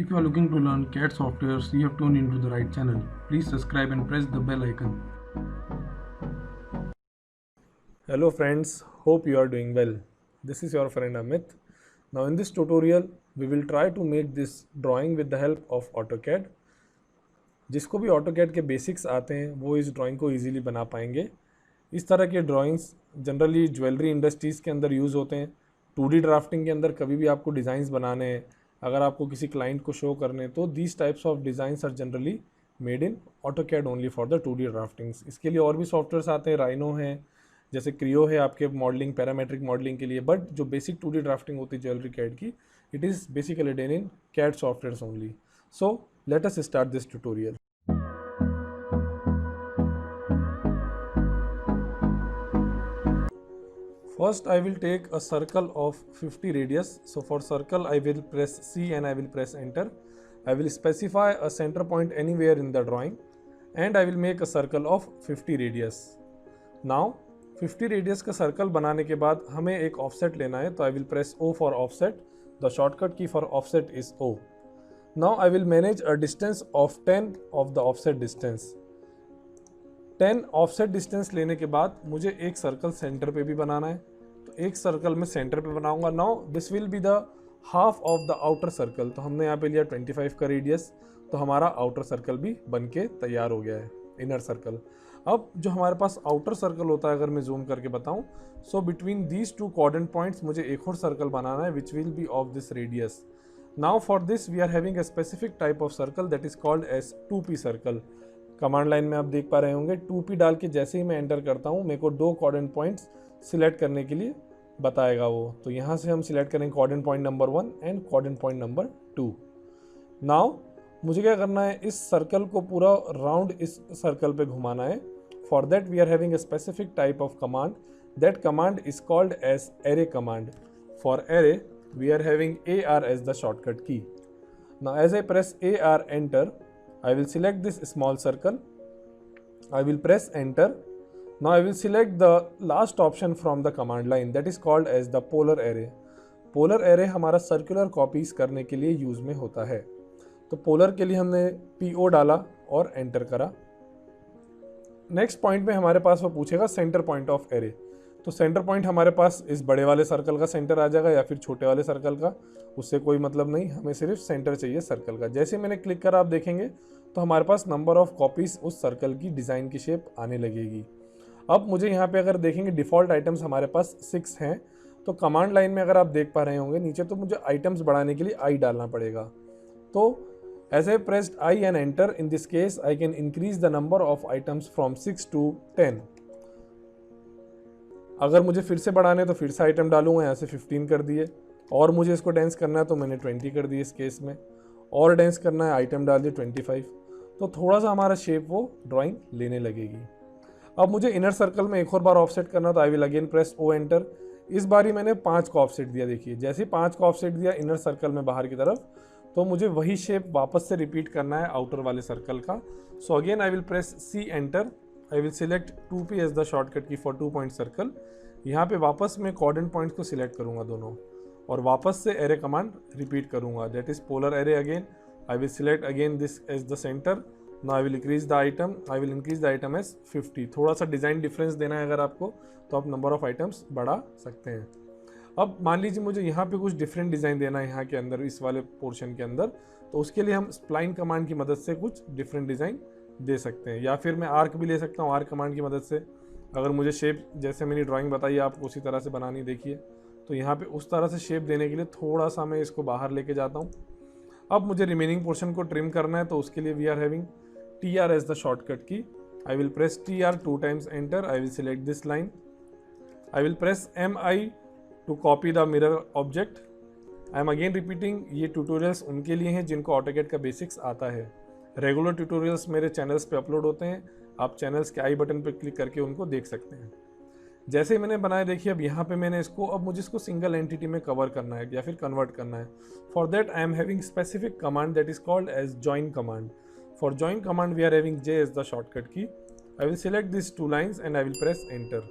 If you are looking to learn CAD softwares, you have tuned into the right channel. Please subscribe and press the bell icon. Hello friends, hope you are doing well. This is your friend Amit. Now in this tutorial, we will try to make this drawing with the help of AutoCAD. जिसको भी AutoCAD के basics आते हैं वो इस drawing को easily बना पाएंगे। इस तरह के ड्राइंग्स जनरली ज्वेलरी इंडस्ट्रीज़ के अंदर यूज़ होते हैं। 2D ड्राफ्टिंग के अंदर कभी भी आपको डिज़ाइंस बनाने हैं, अगर आपको किसी क्लाइंट को शो करने हैं, तो these types of designs are generally made in AutoCAD only for the 2D draftings. इसके लिए और भी सॉफ्टवेयर्स आते हैं, राइनो है, जैसे क्रियो है आपके मॉडलिंग पैरामेट्रिक मॉडलिंग के लिए, बट जो बेसिक 2D ड्राफ्टिंग होती है ज्वेलरी कैड की, it is basically done in CAD softwares only. So let us start this tutorial. First I will take a circle of 50 radius. So for circle I will press C and I will press enter. I will specify a center point anywhere in the drawing and I will make a circle of 50 radius. Now 50 radius का circle बनाने के बाद हमें एक offset लेना है, तो I will press O for offset. The shortcut key for offset is O. Now I will manage a distance of 10 of the offset distance. 10 offset distance लेने के बाद मुझे एक सर्कल सेंटर पे भी बनाना है, तो एक सर्कल मैं सेंटर पे बनाऊंगा। Now this will be the half of the outer circle. तो हमने यहाँ पे लिया 25 का रेडियस, तो हमारा आउटर सर्कल भी बन के तैयार हो गया है, इनर सर्कल। अब जो हमारे पास आउटर सर्कल होता है, अगर मैं जूम करके बताऊं, so between these two coordinate points मुझे एक और सर्कल बनाना है which will be of this radius. Now for this we are having a specific type of circle that is called as 2P circle. Command line में आप देख पा रहे होंगे 2P डाल के जैसे ही मैं एंटर करता हूँ, मेरे को दो कोऑर्डिनेट पॉइंट्स सिलेक्ट करने के लिए बताएगा वो। तो यहाँ से हम सिलेक्ट करेंगे coordinate point number 1 and coordinate point number 2। Now मुझे क्या करना है, इस सर्कल को पूरा राउंड इस सर्कल पे घुमाना है। For that we are having a specific type of command. That command is called as array command. For array we are having AR as the shortcut key. Now as I press AR enter, I will select this small circle. I will press enter. Now I will select the last option from the command line, that is called as the polar array. Polar array हमारा circular copies करने के लिए use में होता है। तो polar के लिए हमने PO डाला और एंटर करा। नेक्स्ट पॉइंट में हमारे पास वो पूछेगा सेंटर पॉइंट ऑफ एरे। तो सेंटर पॉइंट हमारे पास इस बड़े वाले सर्कल का सेंटर आ जाएगा या फिर छोटे वाले सर्कल का, उससे कोई मतलब नहीं, हमें सिर्फ सेंटर चाहिए सर्कल का। जैसे मैंने क्लिक करा आप देखेंगे तो हमारे पास नंबर ऑफ कॉपीज उस सर्कल की डिज़ाइन की शेप आने लगेगी। अब मुझे यहाँ पे अगर देखेंगे डिफ़ॉल्ट आइटम्स हमारे पास 6 हैं, तो कमांड लाइन में अगर आप देख पा रहे होंगे नीचे, तो मुझे आइटम्स बढ़ाने के लिए I डालना पड़ेगा। तो as I pressed I and enter, in this case I can increase the number of items from 6 to 10. अगर मुझे फिर से बढ़ाने तो फिर से आइटम डालूंगा, यहाँ से 15 कर दिए, और मुझे इसको डेंस करना है तो मैंने 20 कर दिए इस केस में, और डेंस करना है आइटम डाल दिए 25। तो थोड़ा सा हमारा शेप वो ड्राइंग लेने लगेगी। अब मुझे इनर सर्कल में एक और बार ऑफसेट करना, तो I will again press O enter. इस बारी मैंने 5 का ऑफसेट दिया। देखिए जैसे ही 5 का ऑफसेट दिया इनर सर्कल में बाहर की तरफ, तो मुझे वही शेप वापस से रिपीट करना है आउटर वाले सर्कल का। So again I will press C enter. I will select 2P as the shortcut key for 2 point circle. यहाँ पे वापस मैं कोऑर्डिनेट पॉइंट्स को सिलेक्ट करूँगा दोनों, और वापस से एरे कमांड रिपीट करूँगा, that is polar array again. I will select again this as the centre. Now I will increase the item, I will increase the item as 50। थोड़ा सा design difference देना है अगर आपको, तो आप नंबर ऑफ आइटम्स बढ़ा सकते हैं। अब मान लीजिए मुझे यहाँ पे कुछ डिफरेंट डिज़ाइन देना है यहाँ के अंदर, इस वाले पोर्शन के अंदर, तो उसके लिए हम स्प्लाइन कमांड की मदद से कुछ डिफरेंट डिज़ाइन दे सकते हैं, या फिर मैं आर्क भी ले सकता हूँ आर्क कमांड की मदद से। अगर मुझे शेप जैसे मैंने ड्राइंग बताई आपको उसी तरह से बनानी, देखिए, तो यहाँ पे उस तरह से शेप देने के लिए थोड़ा सा मैं इसको बाहर लेके जाता हूँ। अब मुझे रिमेनिंग पोर्शन को ट्रिम करना है, तो उसके लिए we are having TR as the shortcut key. I will press TR 2 times enter. I will select this line. I will press MI to copy the mirror object. I am again repeating, ये tutorials उनके लिए हैं जिनको AutoCAD का basics आता है। Regular tutorials मेरे channels पे अपलोड होते हैं, आप चैनल्स के आई बटन पर क्लिक करके उनको देख सकते हैं। जैसे ही मैंने बनाया, देखिए अब यहाँ पे मैंने इसको, अब मुझे इसको सिंगल एंटिटी में कवर करना है या फिर कन्वर्ट करना है। For that I am having specific command that is called as join command. For join command we are having J as the shortcut key. I will select this 2 lines and I will press enter.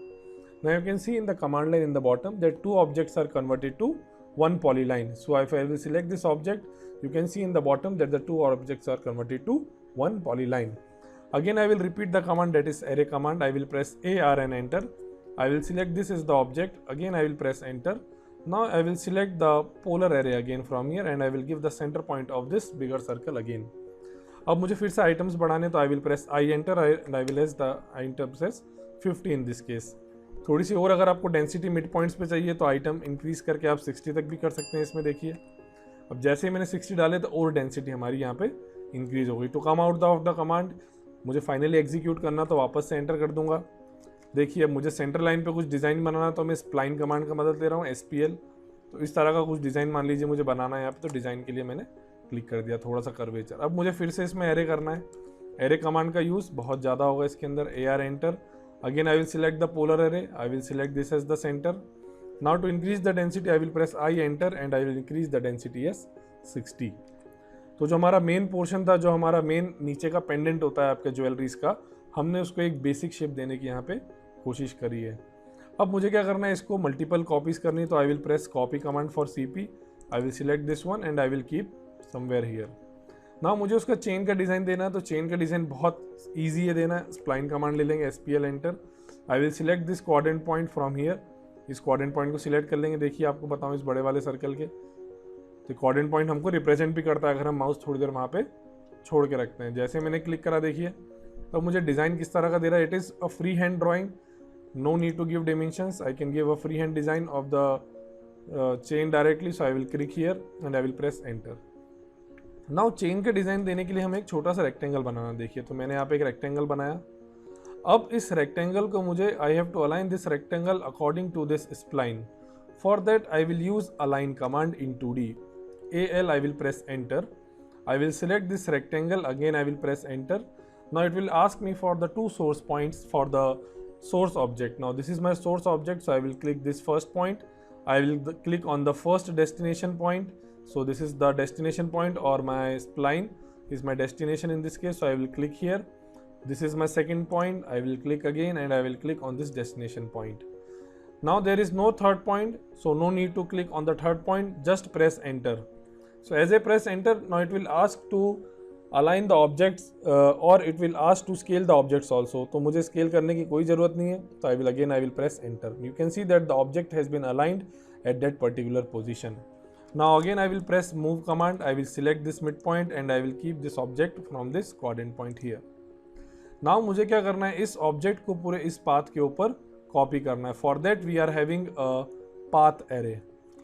Now you can see in the command line in the bottom that 2 objects are converted to one polyline. So if I will select this object, you can see in the bottom that the two objects are converted to one polyline. Again, I will repeat the command, that is array command. I will press AR and enter. I will select this as the object. Again, I will press enter. Now I will select the polar array again from here and I will give the center point of this bigger circle again. अब मुझे फिर से items बढ़ाने, तो I will press I enter and I will as the items as 50 in this case. थोड़ी सी और अगर आपको डेंसिटी मिड पॉइंट्स पे चाहिए तो आइटम इंक्रीज करके आप 60 तक भी कर सकते हैं. इसमें देखिए अब जैसे ही मैंने 60 डाले तो और डेंसिटी हमारी यहाँ पे इंक्रीज हो गई. To come out of the command मुझे फाइनली एग्जीक्यूट करना, तो वापस से एंटर कर दूंगा. देखिए अब मुझे सेंटर लाइन पे कुछ डिज़ाइन बनाना, तो मैं स्प्लाइन कमांड का मदद ले रहा हूँ, SPL. तो इस तरह का कुछ डिज़ाइन मान लीजिए मुझे बनाना है यहाँ पे, तो डिज़ाइन के लिए मैंने क्लिक कर दिया, थोड़ा सा कर्वेचर. अब मुझे फिर से इसमें एरे करना है. एरे कमांड का यूज़ बहुत ज़्यादा होगा इसके अंदर. AR enter. Again I will select the polar array. I will select this as the centre. Now to increase the density I will press I enter and I will increase the density as 60. तो जो हमारा main portion था, जो हमारा main नीचे का pendant होता है आपके ज्वेलरीज का, हमने उसको एक बेसिक शेप देने की यहाँ पे कोशिश करी है. अब मुझे क्या करना है, इसको मल्टीपल कॉपीज करनी है, तो I will press copy command for CP. I will select this one and I will keep somewhere here. Now मुझे उसका चेन का डिज़ाइन देना है, तो चेन का डिज़ाइन बहुत ईजी है देना. स्प्लाइन कमांड ले लेंगे, SPL enter. I will select this coordinate point from here. इस कोऑर्डिनेट पॉइंट को सिलेक्ट कर लेंगे. देखिए आपको बताऊँ इस बड़े वाले सर्कल के, तो कोऑर्डिनेट पॉइंट हमको रिप्रेजेंट भी करता है अगर हम माउस थोड़ी देर वहाँ पे छोड़ के रखते हैं. जैसे मैंने क्लिक करा देखिए, तो मुझे डिज़ाइन किस तरह का दे रहा है. It is a free hand drawing, no need to give dimensions. I can give a free hand design of the chain directly. So I will click here and I will press enter. Now chain के design देने के लिए हमें एक छोटा सा rectangle बनाना. देखिए तो मैंने यहाँ पे एक रेक्टेंगल बनाया. अब इस रेक्टेंगल को मुझे I have to align this rectangle according to this spline. For that I will use align command in 2D. AL I will press enter. I will select this rectangle, again I will press enter. Now it will ask me for the two source points for the source object. Now this is my source object, so I will click this first point. I will click on the first destination point. So this is the destination point, or my spline is my destination in this case, so I will click here. This is my second point. I will click again and I will click on this destination point. Now there is no third point, so no need to click on the third point, just press enter. So as I press enter, now it will ask to align the objects or it will ask to scale the objects also. तो मुझे scale करने की कोई ज़रूरत नहीं है, तो I will press enter. You can see that the object has been aligned at that particular position. Now again I will press move command. I will select this midpoint and I will keep this object from this coordinate point here. Now मुझे क्या करना है, इस object को पूरे इस path के ऊपर copy करना है. For that we are having a path array.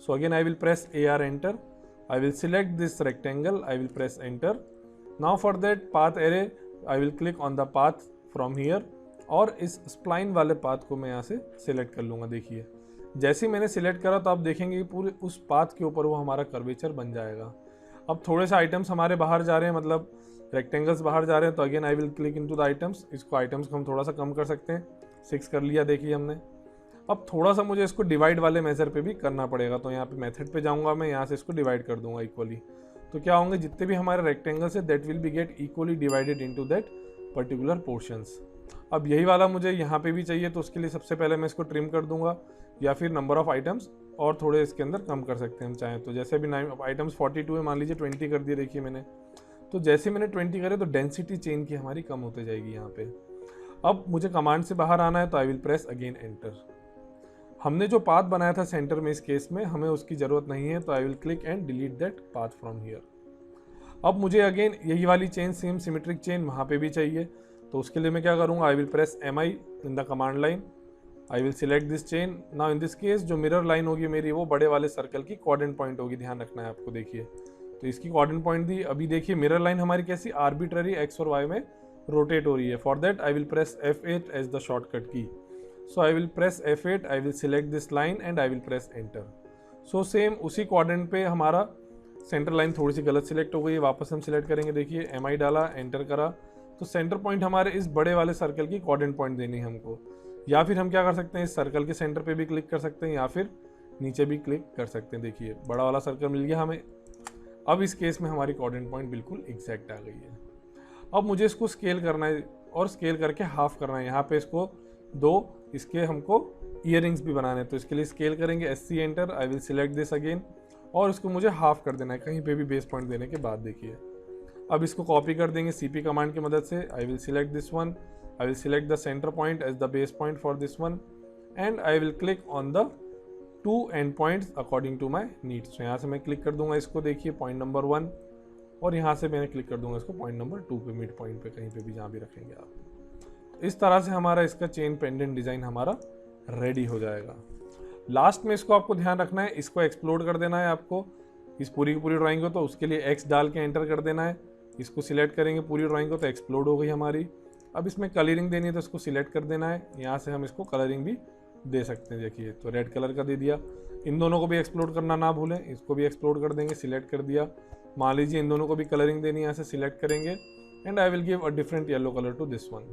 So again I will press AR enter. I will select this rectangle. I will press enter. Now for that path array, I will click on the path from here. और इस spline वाले path को मैं यहाँ से select कर लूँगा. देखिए जैसे ही मैंने select करा तो आप देखेंगे कि पूरे उस path के ऊपर वो हमारा curvature बन जाएगा. अब थोड़े से items हमारे बाहर जा रहे हैं, मतलब rectangles बाहर जा रहे हैं, तो again I will click into the items. इसको items को हम थोड़ा सा कम कर सकते हैं. 6 कर लिया देखिए हमने. अब थोड़ा सा मुझे इसको डिवाइड वाले मेजर पे भी करना पड़ेगा, तो यहाँ पे मेथड पे जाऊँगा मैं, यहाँ से इसको डिवाइड कर दूंगा इक्वली. तो क्या होंगे, जितने भी हमारे रेक्टेंगल्स है that will be get equally divided into that particular portions. अब यही वाला मुझे यहाँ पे भी चाहिए, तो उसके लिए सबसे पहले मैं इसको ट्रिम कर दूंगा, या फिर नंबर ऑफ आइटम्स और थोड़े इसके अंदर कम कर सकते हैं हम चाहें तो. जैसे अभी आइटम्स 42 है, मान लीजिए 20 कर दिए देखिए मैंने. तो जैसे मैंने 20 करे तो डेंसिटी चेन की हमारी कम होती जाएगी यहाँ पे. अब मुझे कमांड से बाहर आना है, तो I will press again enter. हमने जो पाथ बनाया था सेंटर में, इस केस में हमें उसकी ज़रूरत नहीं है, तो I will click and delete that path from here. अब मुझे अगेन यही वाली चेन, सेम सिमेट्रिक चेन वहाँ पे भी चाहिए, तो उसके लिए मैं क्या करूँगा, आई will press MI in the command line. I will select this chain. Now in this case जो मिरर लाइन होगी मेरी, वो बड़े वाले सर्कल की कोऑर्डिनेट पॉइंट होगी, ध्यान रखना है आपको. देखिए तो इसकी कोऑर्डिनेट पॉइंट दी. अभी देखिए मिरर लाइन हमारी कैसी आर्बिट्ररी X और Y में रोटेट हो रही है. For that I will press F8 as the shortcut key. So I will press F8, I will select this line and I will press enter. So same उसी coordinate पे हमारा centre line थोड़ी सी गलत select हो गई, वापस हम select करेंगे. देखिए MI डाला, एंटर करा, तो सेंटर पॉइंट हमारे इस बड़े वाले सर्कल की कोऑर्डिनेट पॉइंट देनी है हमको. या फिर हम क्या कर सकते हैं, इस सर्कल के सेंटर पे भी क्लिक कर सकते हैं, या फिर नीचे भी क्लिक कर सकते हैं. देखिए बड़ा वाला सर्कल मिल गया हमें. अब इस केस में हमारी कोऑर्डिनेट पॉइंट बिल्कुल एग्जैक्ट आ गई है. अब मुझे इसको स्केल करना है, और स्केल करके हाफ करना है. यहाँ पे इसको 2, इसके हमको ईयरिंग्स भी बनाने हैं, तो इसके लिए स्केल करेंगे SC enter, I will select this again, और इसको मुझे हाफ कर देना है कहीं पे भी बेस पॉइंट देने के बाद। देखिए अब इसको कॉपी कर देंगे CP कमांड की मदद से। I will select this one, I will select the centre point as the base point for this one, and I will click on the 2 end points according to my needs. तो यहाँ से मैं click कर दूंगा इसको, देखिए point number 1, और यहाँ से मैंने क्लिक कर दूंगा इसको पॉइंट नंबर 2 पे, मिड पॉइंट पे, कहीं पे भी जहाँ भी रखेंगे आप। इस तरह से हमारा इसका चेन पेंडेंट डिज़ाइन हमारा रेडी हो जाएगा। लास्ट में इसको आपको ध्यान रखना है, इसको एक्सप्लोड कर देना है आपको इस पूरी की पूरी ड्राइंग को, तो उसके लिए X डाल के एंटर कर देना है। इसको सिलेक्ट करेंगे पूरी ड्राइंग को, तो एक्सप्लोड हो गई हमारी। अब इसमें कलरिंग देनी है तो इसको सिलेक्ट कर देना है, यहाँ से हम इसको कलरिंग भी दे सकते हैं। देखिए तो रेड कलर का दे दिया। इन दोनों को भी एक्सप्लोड करना ना भूलें, इसको भी एक्सप्लोड कर देंगे, सिलेक्ट कर दिया। मान लीजिए इन दोनों को भी कलरिंग देनी है, यहाँ से सिलेक्ट करेंगे, and I will give a different yellow colour to this one.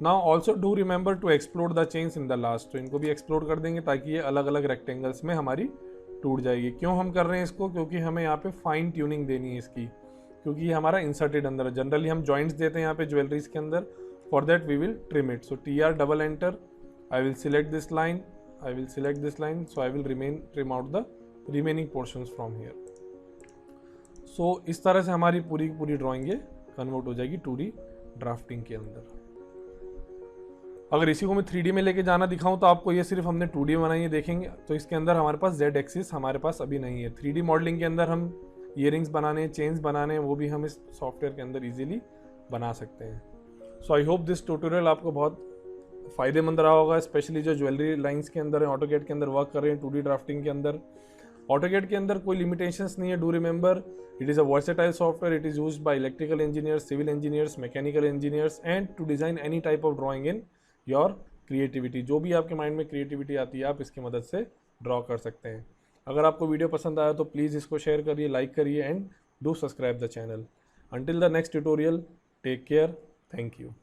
Now also do remember to explode the chains in the last, तो इनको भी एक्सप्लोड कर देंगे ताकि ये अलग अलग रेक्टेंगल्स में हमारी टूट जाएगी। क्यों हम कर रहे हैं इसको, क्योंकि हमें यहाँ पे फाइन ट्यूनिंग देनी है इसकी, क्योंकि ये हमारा इंसर्टेड अंदर है। जनरली हम जॉइंट्स देते हैं यहाँ पे ज्वेलरीज के अंदर, for that we will trim it. So TR double enter, I will select this line, I will select this line, so I will trim out the remaining portions from here. So इस तरह से हमारी पूरी की पूरी drawing ये convert हो जाएगी 2D ड्राफ्टिंग के अंदर। अगर इसी को मैं 3D में लेके जाना दिखाऊं तो आपको ये सिर्फ हमने 2D बनाई है, देखेंगे तो इसके अंदर हमारे पास Z एक्सिस हमारे पास अभी नहीं है। 3D मॉडलिंग के अंदर हम ईयरिंग्स बनाने, चेन्स बनाने, वो भी हम इस सॉफ्टवेयर के अंदर इजीली बना सकते हैं। सो आई होप दिस ट्यूटोरियल आपको बहुत फ़ायदेमंद रहा होगा, स्पेशली जो ज्वेलरी लाइंस के अंदर है, ऑटोकैड के अंदर वर्क कर रहे हैं 2D ड्राफ्टिंग के अंदर। ऑटोकैड के अंदर कोई लिमिटेशंस नहीं है, do remember it is a versatile software, it is used by electrical engineers, civil engineers, mechanical engineers, and to design any type of drawing in your creativity. जो भी आपके माइंड में क्रिएटिविटी आती है आप इसकी मदद से ड्रॉ कर सकते हैं। अगर आपको वीडियो पसंद आया तो प्लीज़ इसको शेयर करिए, लाइक करिए, and do subscribe the channel. Until the next tutorial, take care, thank you.